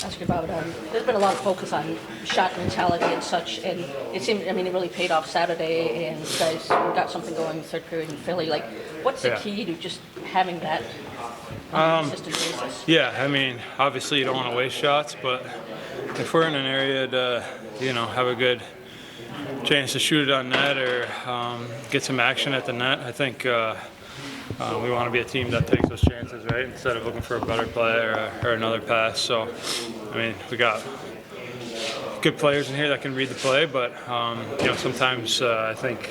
ask you about, there's been a lot of focus on shot mentality and such, and it seemed, I mean, it really paid off Saturday, and you guys got something going in the third period in Philly. Like, what's the key to just having that on a consistent basis? Yeah, I mean, obviously you don't want to waste shots, but if we're in an area to, have a good chance to shoot it on net or get some action at the net, I think we want to be a team that takes those chances, right? Instead of looking for a better play or another pass. So, I mean, we got good players in here that can read the play, but sometimes I think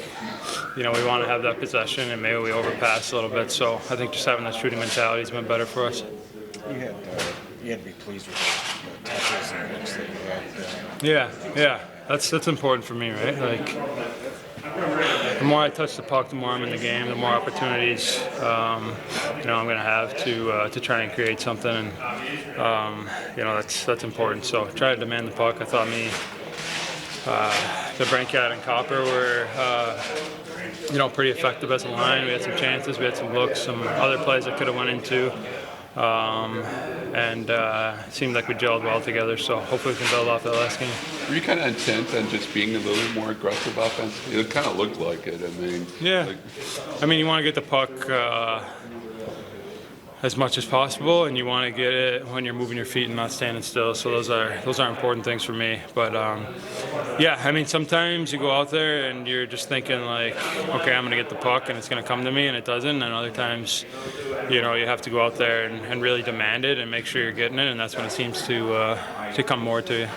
we want to have that possession and maybe we overpass a little bit. So I think just having that shooting mentality has been better for us. You had to be pleased with the touches and looks that you had. Yeah, that's important for me, right? Like, the more I touch the puck, the more I'm in the game, the more opportunities I'm going to have to try and create something, and that's important. So try to demand the puck. I thought the Brinkat and Copper were pretty effective as a line. We had some chances, we had some looks, some other plays that could have went into. And it seemed like we gelled well together, so hopefully we can build off that last game. Were you kind of intent on just being a little bit more aggressive offensively? It kind of looked like it. You want to get the puck as much as possible, and you want to get it when you're moving your feet and not standing still. So those are important things for me. But sometimes you go out there and you're just thinking like, okay, I'm going to get the puck and it's going to come to me, and it doesn't. And other times, you have to go out there and really demand it and make sure you're getting it, and that's when it seems to come more to you.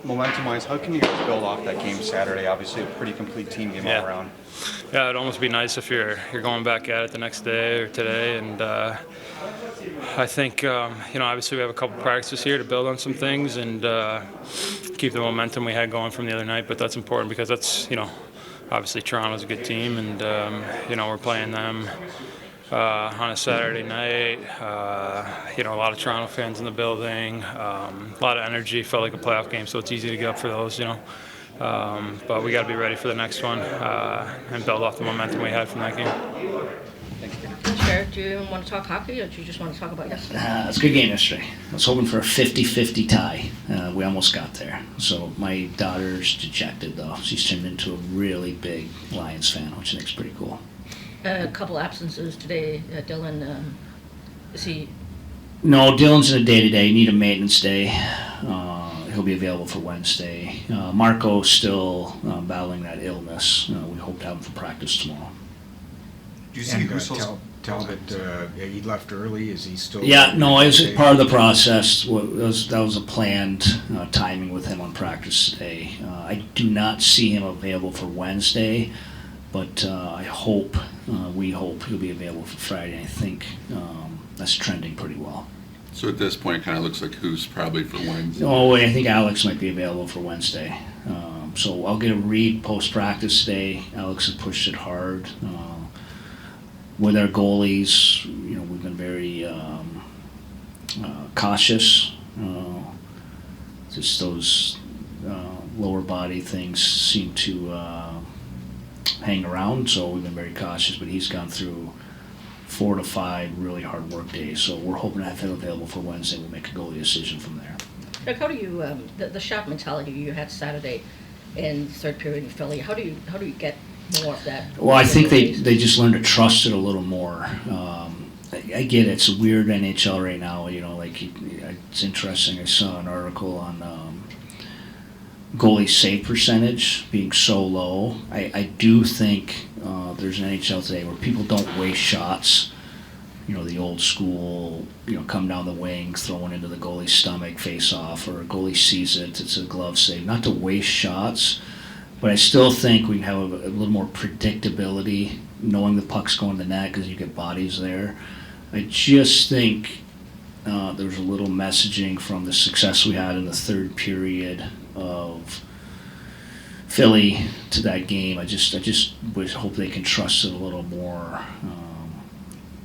Momentum-wise, how can you guys build off that game Saturday? Obviously, a pretty complete team game all around. Yeah, it'd almost be nice if you're going back at it the next day or today, and I think obviously we have a couple practices here to build on some things and keep the momentum we had going from the other night. But that's important because that's obviously Toronto's a good team, and we're playing them on a Saturday night. A lot of Toronto fans in the building, a lot of energy. Felt like a playoff game, so it's easy to get up for those. But we got to be ready for the next one and build off the momentum we had from that game. Jared, do you want to talk hockey, or do you just want to talk about yesterday? It's a good game yesterday. I was hoping for a 50-50 tie. We almost got there. So my daughter's dejected, though. She's turned into a really big Lions fan, which I think is pretty cool. A couple absences today. Dylan, is he? No, Dylan's in a day-to-day. Need a maintenance day. He'll be available for Wednesday. Marco's still battling that illness. We hope to have him for practice tomorrow. Do you see Talbot? He left early. Is he still? Yeah, no, it was part of the process. That was a planned timing with him on practice today. I do not see him available for Wednesday, but we hope he'll be available for Friday. I think that's trending pretty well. So at this point, it kind of looks like who's probably for Wednesday. Oh, I think Alex might be available for Wednesday. So I'll get a read post-practice today. Alex has pushed it hard. With our goalies, we've been very cautious. Just those lower body things seem to hang around, so we've been very cautious. But he's gone through 4 to 5 really hard work days, so we're hoping to have him available for Wednesday. We'll make a goalie decision from there. Like, how do you the shot mentality you had Saturday in third period in Philly? How do you get more of that? Well, I think they just learned to trust it a little more. I get it. It's a weird NHL right now. It's interesting. I saw an article on goalie save percentage being so low. I do think there's an NHL today where people don't waste shots. The old school, come down the wing, throwing into the goalie's stomach, face off, or a goalie sees it, it's a glove save. Not to waste shots, but I still think we can have a little more predictability, knowing the puck's going to the net because you get bodies there. I just think there's a little messaging from the success we had in the third period of Philly to that game. I just would hope they can trust it a little more.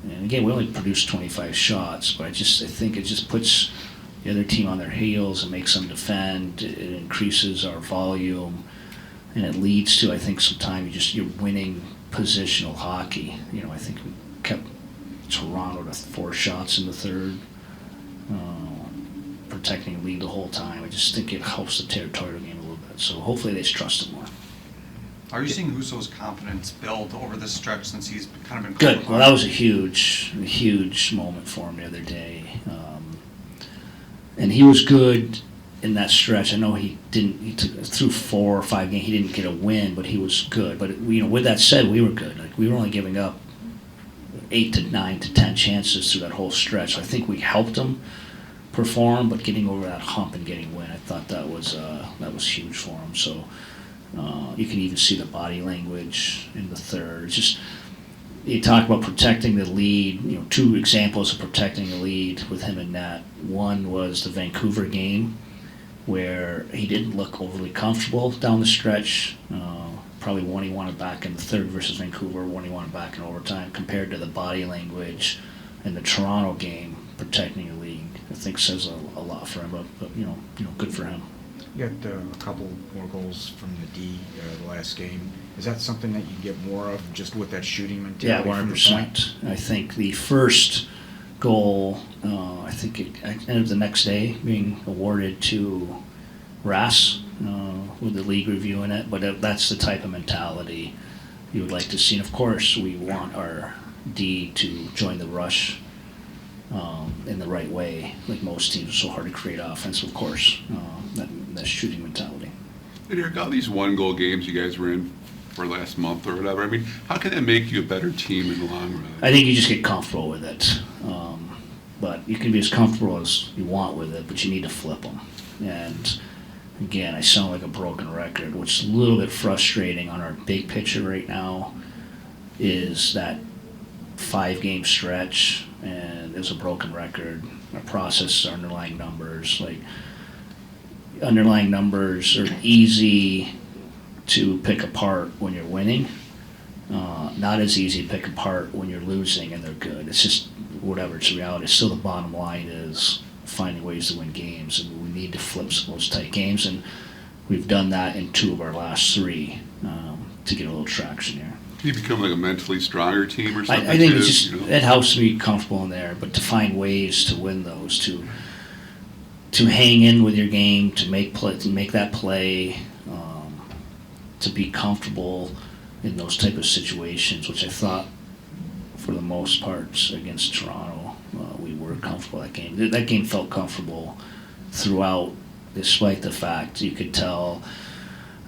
And again, we only produced 25 shots, but I think it just puts the other team on their heels and makes them defend. It increases our volume, and it leads to, I think, sometimes you're winning positional hockey. I think we kept Toronto to 4 shots in the third. protecting the lead the whole time. I just think it helps the territorial game a little bit. So hopefully they just trust him more. Are you seeing Husso's confidence build over this stretch since he's kind of been Good. called Well, upon? that was a huge moment for him the other day. And he was good in that stretch. I know he took through 4 or 5 games. He didn't get a win, but he was good. But with that said, we were good. Like, we were only giving up 8 to 9 to 10 chances through that whole stretch. I think we helped him perform, but getting over that hump and getting a win, I thought that was huge for him. So you can even see the body language in the third. It's just, you talk about protecting the lead. 2 examples of protecting the lead with him in net. One was the Vancouver game, where he didn't look overly comfortable down the stretch. Probably one he wanted back in the third versus Vancouver, one he wanted back in overtime, compared to the body language in the Toronto game, protecting the league. I think says a lot for him, but good for him. You got a couple more goals from the D the last game. Is that something that you get more of, just with that shooting mentality? Yeah, from the point? 100%. I think the first goal, I think it ended the next day being awarded to Rass with the league reviewing it, but that's the type of mentality you would like to see. And of course, we want our D to join the rush in the right way. Like most teams, it's so hard to create offense, of course, that shooting mentality. And Eric, all these 1-goal games you guys were in for last month or whatever, I mean, how can that make you a better team in the long run? I think you just get comfortable with it. But you can be as comfortable as you want with it, but you need to flip them. And again, I sound like a broken record. What's a little bit frustrating on our big picture right now is that 5-game stretch, and there's a broken record. Our process, our underlying numbers, are easy to pick apart when you're winning. Not as easy to pick apart when you're losing and they're good. It's just whatever, it's reality. Still, the bottom line is finding ways to win games, and we need to flip some of those tight games, and we've done that in 2 of our last 3 to get a little traction here. Can you become like a mentally stronger team or something? I think too, it's just, it helps me be comfortable in there, but to find ways to win those, to hang in with your game, to make that play, to be comfortable in those type of situations, which I thought for the most part against Toronto, we were comfortable that game. That game felt comfortable throughout, despite the fact you could tell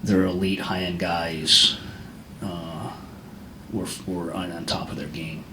their elite high-end guys were on top of their game.